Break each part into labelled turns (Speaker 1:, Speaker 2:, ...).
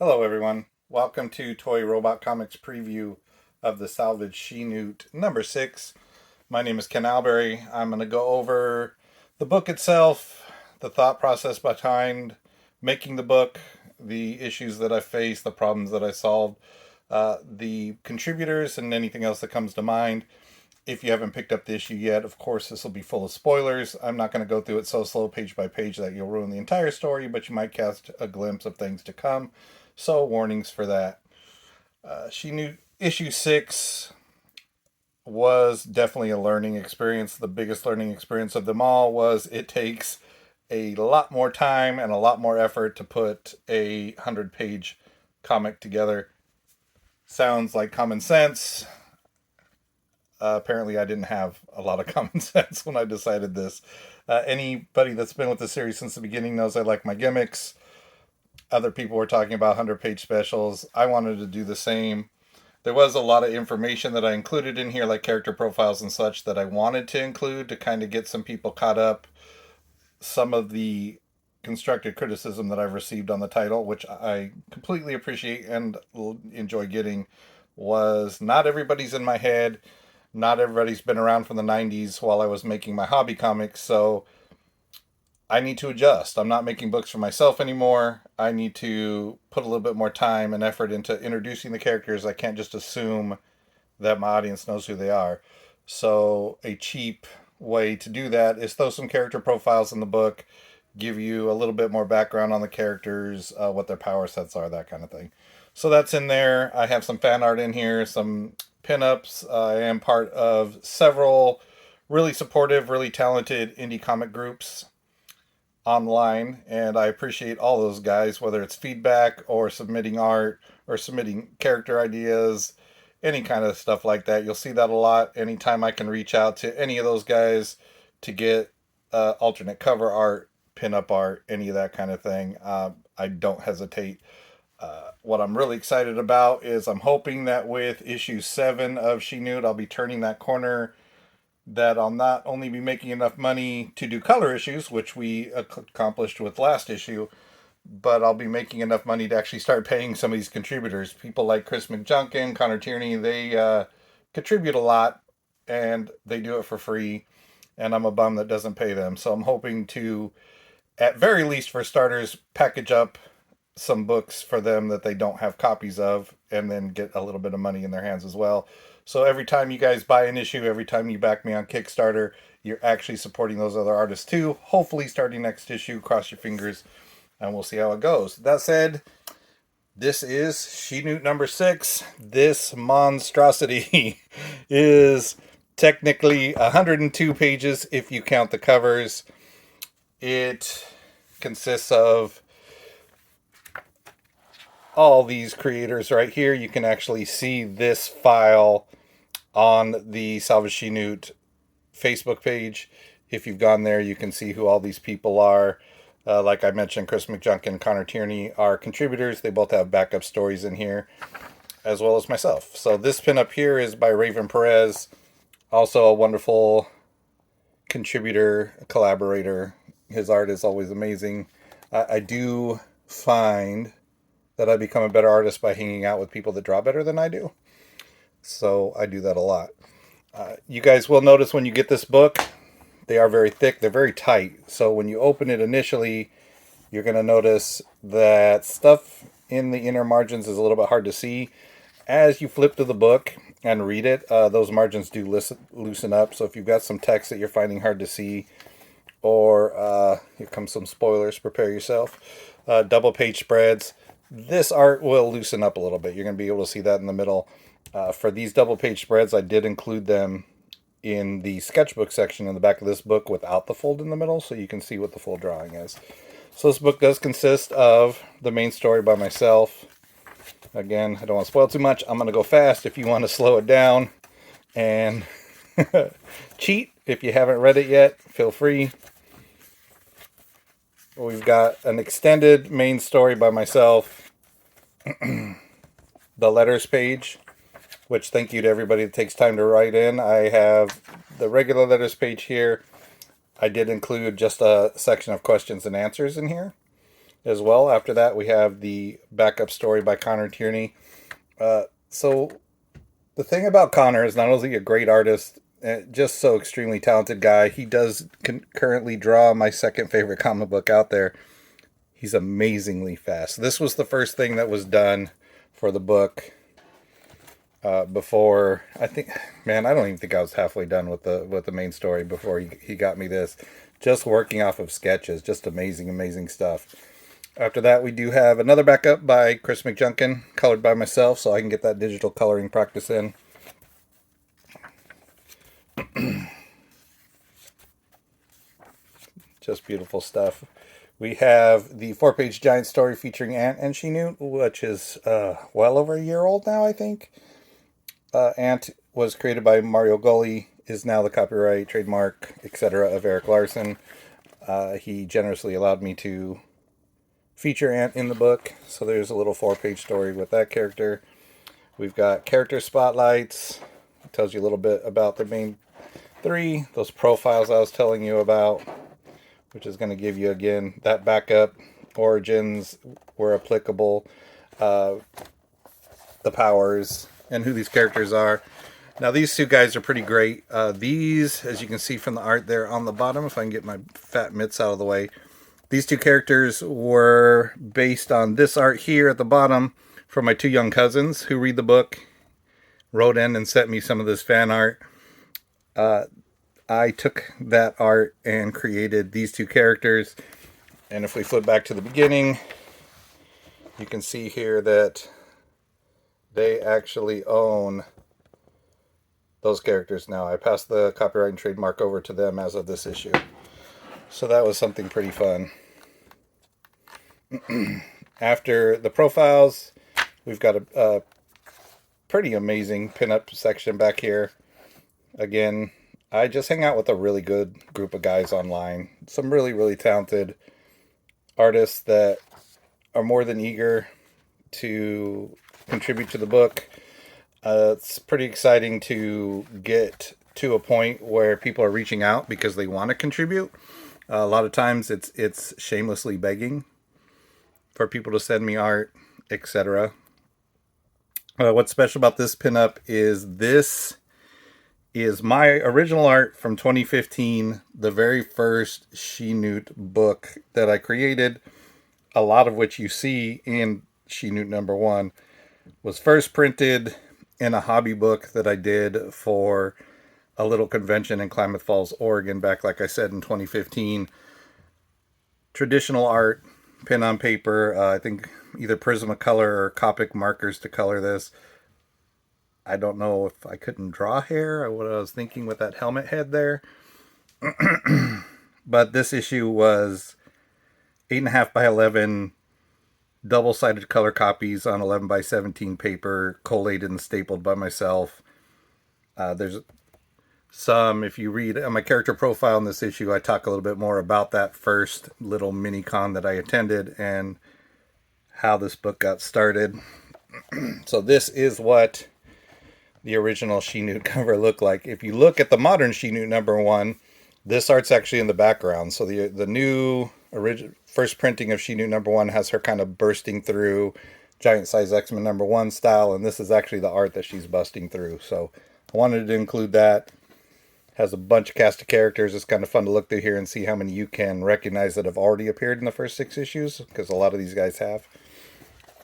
Speaker 1: Hello, everyone. Welcome to Toy Robot Comics preview of the salvage She-Newt number 6. My name is Ken Alberry. I'm going to go over the book itself, the thought process behind making the book, the issues that I faced, the problems that I solved, the contributors, and anything else that comes to mind. If you haven't picked up the issue yet, of course, this will be full of spoilers. I'm not going to go through it so slow, page by page, that you'll ruin the entire story, but you might catch a glimpse of things to come. So, warnings for that. She-Newt issue 6 was definitely a learning experience. The biggest learning experience of them all was it takes a lot more time and a lot more effort to put a 100-page comic together. Sounds like common sense. Apparently, I didn't have a lot of common sense when I decided this. Anybody that's been with the series since the beginning knows I like my gimmicks. Other people were talking about 100-page specials. I wanted to do the same. There was a lot of information that I included in here, like character profiles and such, that I wanted to include to kind of get some people caught up. Some of the constructive criticism that I've received on the title, which I completely appreciate and enjoy getting, was not everybody's in my head. Not everybody's been around from the 90s while I was making my hobby comics, so I need to adjust. I'm not making books for myself anymore. I need to put a little bit more time and effort into introducing the characters. I can't just assume that my audience knows who they are. So, a cheap way to do that is throw some character profiles in the book, give you a little bit more background on the characters, what their power sets are, that kind of thing. So, that's in there. I have some fan art in here, some pinups. I am part of several really supportive, really talented indie comic groups online, and I appreciate all those guys, whether it's feedback or submitting art or submitting character ideas, any kind of stuff like that. You'll see that a lot. Anytime I can reach out to any of those guys to get alternate cover art, pin-up art, any of that kind of thing, I don't hesitate. What I'm really excited about is I'm hoping that with issue 7 of She-Newt, I'll be turning that corner, that I'll not only be making enough money to do color issues, which we accomplished with last issue, but I'll be making enough money to actually start paying some of these contributors. People like Chris McJunkin, Connor Tierney, they contribute a lot and they do it for free, and I'm a bum that doesn't pay them. So I'm hoping to, at very least for starters, package up some books for them that they don't have copies of, and then get a little bit of money in their hands as well. So every time you guys buy an issue, every time you back me on Kickstarter, you're actually supporting those other artists too. Hopefully starting next issue, cross your fingers, and we'll see how it goes. That said, this is She-Newt number 6. This monstrosity is technically 102 pages if you count the covers. It consists of all these creators right here. You can actually see this file on the Salvage She-Newt Facebook page. If you've gone there, you can see who all these people are. Like I mentioned, Chris McJunkin and Connor Tierney are contributors. They both have backup stories in here, as well as myself. So this pin up here is by Raven Perez, also a wonderful contributor, collaborator. His art is always amazing. I do find that I become a better artist by hanging out with people that draw better than I do. So I do that a lot. You guys will notice when you get this book, they are very thick. They're very tight. So when you open it initially, you're going to notice that stuff in the inner margins is a little bit hard to see. As you flip to the book and read it, those margins do loosen up. So if you've got some text that you're finding hard to see, or here comes some spoilers, prepare yourself. Double page spreads. This art will loosen up a little bit. You're going to be able to see that in the middle. For these double page spreads, I did include them in the sketchbook section in the back of this book without the fold in the middle, so you can see what the full drawing is. So this book does consist of the main story by myself. Again, I don't want to spoil too much. I'm going to go fast. If you want to slow it down and cheat, if you haven't read it yet, feel free. We've got an extended main story by myself, the letters page, which thank you to everybody that takes time to write in. I have the regular letters page here. I did include just a section of questions and answers in here. as well. After that, we have the backup story by Connor Tierney. So the thing about Connor is not only a great artist, just so extremely talented guy. He does currently draw my second favorite comic book out there. He's amazingly fast. This was the first thing that was done for the book. Before I think, man, I don't even think I was halfway done with the main story before he got me this. Just working off of sketches, just amazing stuff. After that, we do have another backup by Chris McJunkin, colored by myself, so I can get that digital coloring practice in. Just beautiful stuff. We have the 4-page giant story featuring Ant and She-Newt, which is well over a year old now, I think. Ant was created by Mario Gully, is now the copyright, trademark, etc. of Eric Larson. He generously allowed me to feature Ant in the book, so there's a little 4-page story with that character. We've got character spotlights. It tells you a little bit about the main three, those profiles I was telling you about, which is going to give you, again, that backup, origins, where applicable, the powers, and who these characters are. Now, these two guys are pretty great. These, as you can see from the art there on the bottom, if I can get my fat mitts out of the way, these two characters were based on this art here at the bottom from my two young cousins who read the book, wrote in and sent me some of this fan art. I took that art and created these two characters. And if we flip back to the beginning, you can see here that they actually own those characters now. I passed the copyright and trademark over to them as of this issue. So that was something pretty fun. After the profiles, we've got a pretty amazing pinup section back here. Again, I just hang out with a really good group of guys online. Some really talented artists that are more than eager to contribute to the book. It's pretty exciting to get to a point where people are reaching out because they want to contribute. A lot of times it's shamelessly begging for people to send me art, etc. What's special about this pinup is this is my original art from 2015, the very first She-Newt book that I created, a lot of which you see in She-Newt #1, was first printed in a hobby book that I did for a little convention in Klamath Falls, Oregon, back, like I said, in 2015. Traditional art, pen on paper, I think either Prismacolor or Copic markers to color this. I don't know if I couldn't draw hair or what I was thinking with that helmet head there. But this issue was 8.5 by 11 double-sided color copies on 11 by 17 paper, collated and stapled by myself. There's some, if you read on my character profile in this issue, I talk a little bit more about that first little mini-con that I attended and how this book got started. So this is what the original She-Newt cover looked like. If you look at the modern She-Newt #1, this art's actually in the background. So the new first printing of She-Newt #1 has her kind of bursting through giant size X-Men #1 style, and this is actually the art that she's busting through. So I wanted to include that. Has a bunch of cast of characters. It's kind of fun to look through here and see how many you can recognize that have already appeared in the first 6 issues, because a lot of these guys have.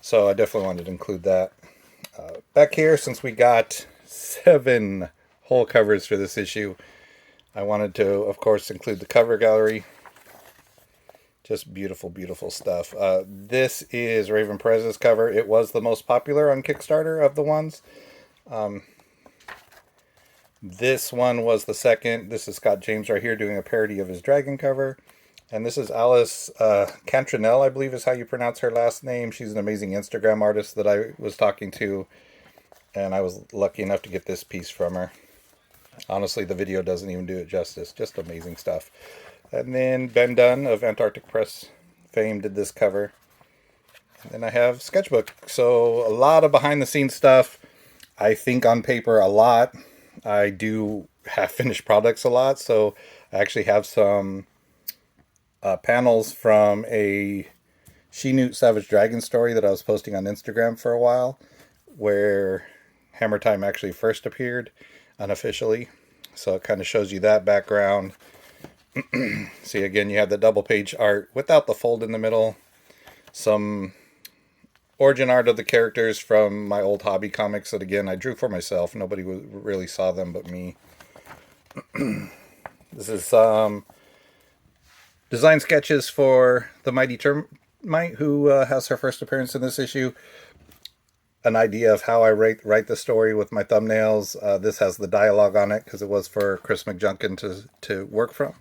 Speaker 1: So I definitely wanted to include that. Back here, since we got 7 whole covers for this issue, I wanted to, of course, include the cover gallery. Just beautiful stuff. This is Raven Perez's cover. It was the most popular on Kickstarter of the ones. This one was the second. This is Scott James right here doing a parody of his dragon cover. And this is Alice Cantranell, I believe is how you pronounce her last name. She's an amazing Instagram artist that I was talking to, and I was lucky enough to get this piece from her. Honestly, the video doesn't even do it justice. Just amazing stuff. And then Ben Dunn of Antarctic Press fame did this cover. And then I have Sketchbook. So a lot of behind-the-scenes stuff. I think on paper a lot. I do have finished products a lot, so I actually have some panels from a She-Newt Savage Dragon story that I was posting on Instagram for a while, where Hammer Time actually first appeared unofficially. So it kind of shows you that background. See, again, you have the double page art without the fold in the middle. Some origin art of the characters from my old hobby comics that, again, I drew for myself. Nobody really saw them but me. This is design sketches for the Mighty Termite, who has her first appearance in this issue. An idea of how I write the story with my thumbnails. This has the dialogue on it because it was for Chris McJunkin to work from.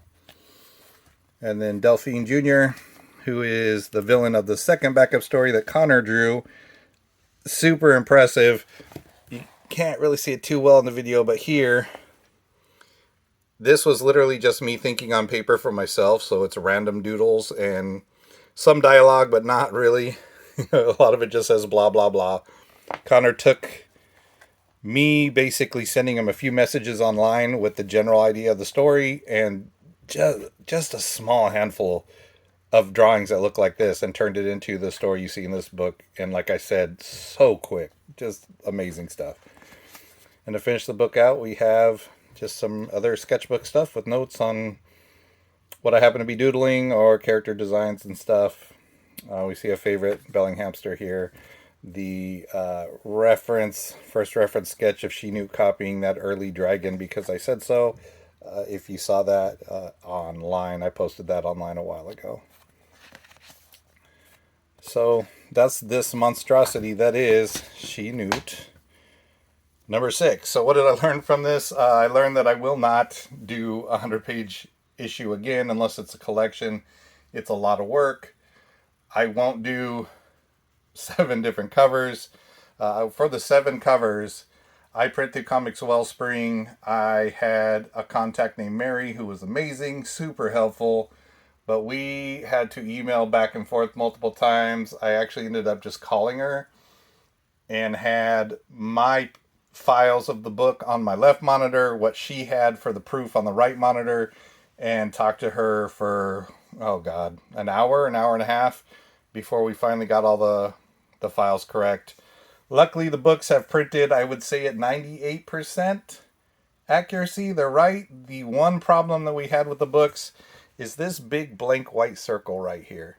Speaker 1: And then Delphine Jr., who is the villain of the second backup story that Connor drew. Super impressive. You can't really see it too well in the video, but here, this was literally just me thinking on paper for myself, so it's random doodles and some dialogue, but not really. A lot of it just says blah, blah, blah. Connor took me basically sending him a few messages online with the general idea of the story and just a small handful of drawings that look like this and turned it into the story you see in this book. And like I said, so quick. Just amazing stuff. And to finish the book out, we have just some other sketchbook stuff with notes on what I happen to be doodling or character designs and stuff. We see a favorite belling hamster here. The first reference sketch of She-Newt copying that early dragon because I said so. If you saw that online, I posted that online a while ago. So that's this monstrosity that is She-Newt number 6. So what did I learn from this? I learned that I will not do a 100-page issue again unless it's a collection. It's a lot of work. I won't do 7 different covers. For the 7 covers, I printed Comics Wellspring. I had a contact named Mary who was amazing, super helpful, but we had to email back and forth multiple times. I actually ended up just calling her and had my files of the book on my left monitor, what she had for the proof on the right monitor, and talked to her for, an hour and a half before we finally got all the files correct. Luckily, the books have printed, I would say, at 98% accuracy. They're right. The one problem that we had with the books is this big blank white circle right here.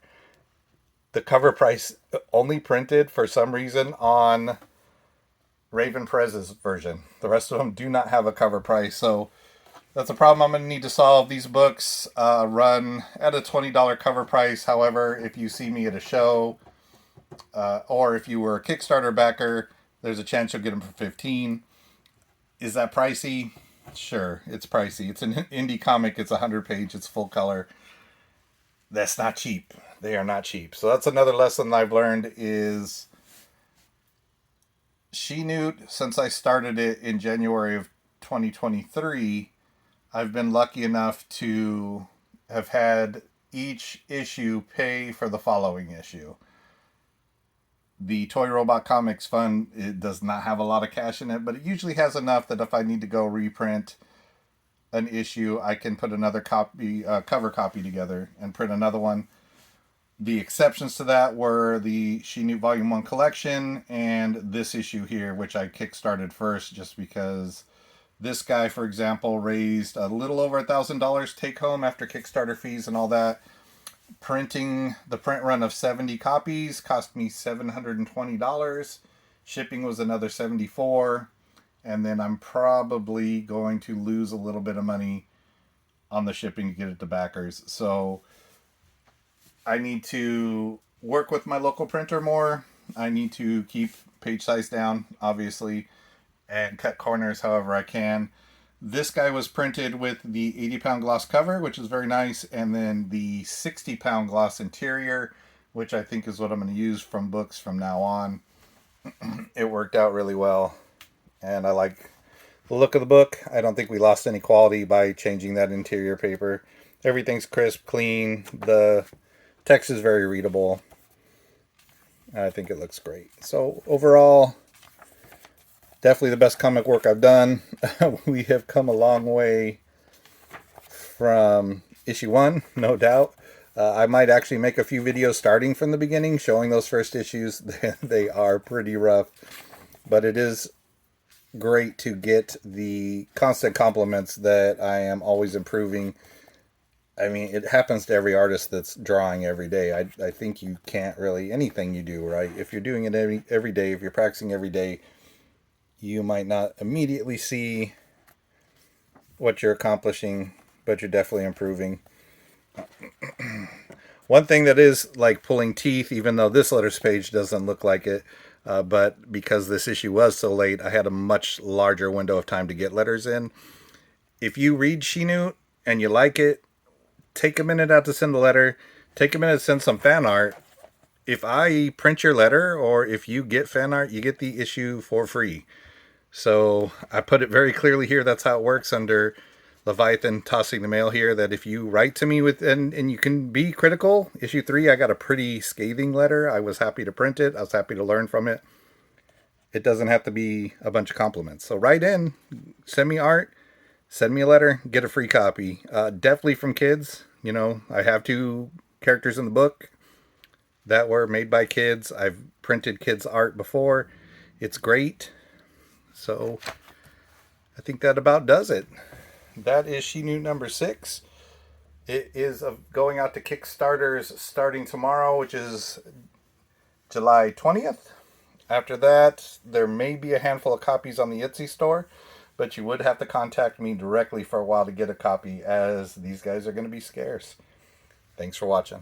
Speaker 1: The cover price only printed, for some reason, on Raven Perez's version. The rest of them do not have a cover price, so that's a problem I'm going to need to solve. These books run at a $20 cover price. However, if you see me at a show, or if you were a Kickstarter backer, there's a chance you'll get them for $15. Is that pricey? Sure, it's pricey. It's an indie comic. It's 100-page. It's full color. That's not cheap. They are not cheap. So that's another lesson I've learned is She-Newt, since I started it in January of 2023, I've been lucky enough to have had each issue pay for the following issue. The Toy Robot Comics Fund, it does not have a lot of cash in it, but it usually has enough that if I need to go reprint an issue, I can put another cover copy together and print another one. The exceptions to that were the She-Newt Volume 1 collection and this issue here, which I kickstarted first just because this guy, for example, raised a little over $1,000 take home after Kickstarter fees and all that. Printing the print run of 70 copies cost me $720. Shipping was another $74. And then I'm probably going to lose a little bit of money on the shipping to get it to backers. So I need to work with my local printer more. I need to keep page size down, obviously, and cut corners however I can. This guy was printed with the 80-pound gloss cover, which is very nice, and then the 60-pound gloss interior, which I think is what I'm going to use from books from now on. It worked out really well, and I like the look of the book. I don't think we lost any quality by changing that interior paper. Everything's crisp, clean. The text is very readable. I think it looks great. So overall, definitely the best comic work I've done. We have come a long way from issue 1, no doubt. I might actually make a few videos starting from the beginning, showing those first issues. They are pretty rough, but it is great to get the constant compliments that I am always improving. I mean, it happens to every artist that's drawing every day. I think you can't really, anything you do, right? If you're doing it every day, if you're practicing every day, you might not immediately see what you're accomplishing, but you're definitely improving. One thing that is like pulling teeth, even though this letters page doesn't look like it, but because this issue was so late, I had a much larger window of time to get letters in. If you read She-Newt and you like it, take a minute out to send a letter. Take a minute to send some fan art. If I print your letter or if you get fan art, you get the issue for free. So I put it very clearly here. That's how it works under Leviathan tossing the mail here, that if you write to me with, and you can be critical. Issue 3, I got a pretty scathing letter. I was happy to print it. I was happy to learn from it. It doesn't have to be a bunch of compliments. So write in, send me art, send me a letter, get a free copy. Definitely from kids. You know, I have 2 characters in the book that were made by kids. I've printed kids' art before. It's great. So I think that about does it. That is She-Newt number 6. It is going out to Kickstarters starting tomorrow, which is July 20th. After that, there may be a handful of copies on the Etsy store, but you would have to contact me directly for a while to get a copy, as these guys are going to be scarce. Thanks for watching.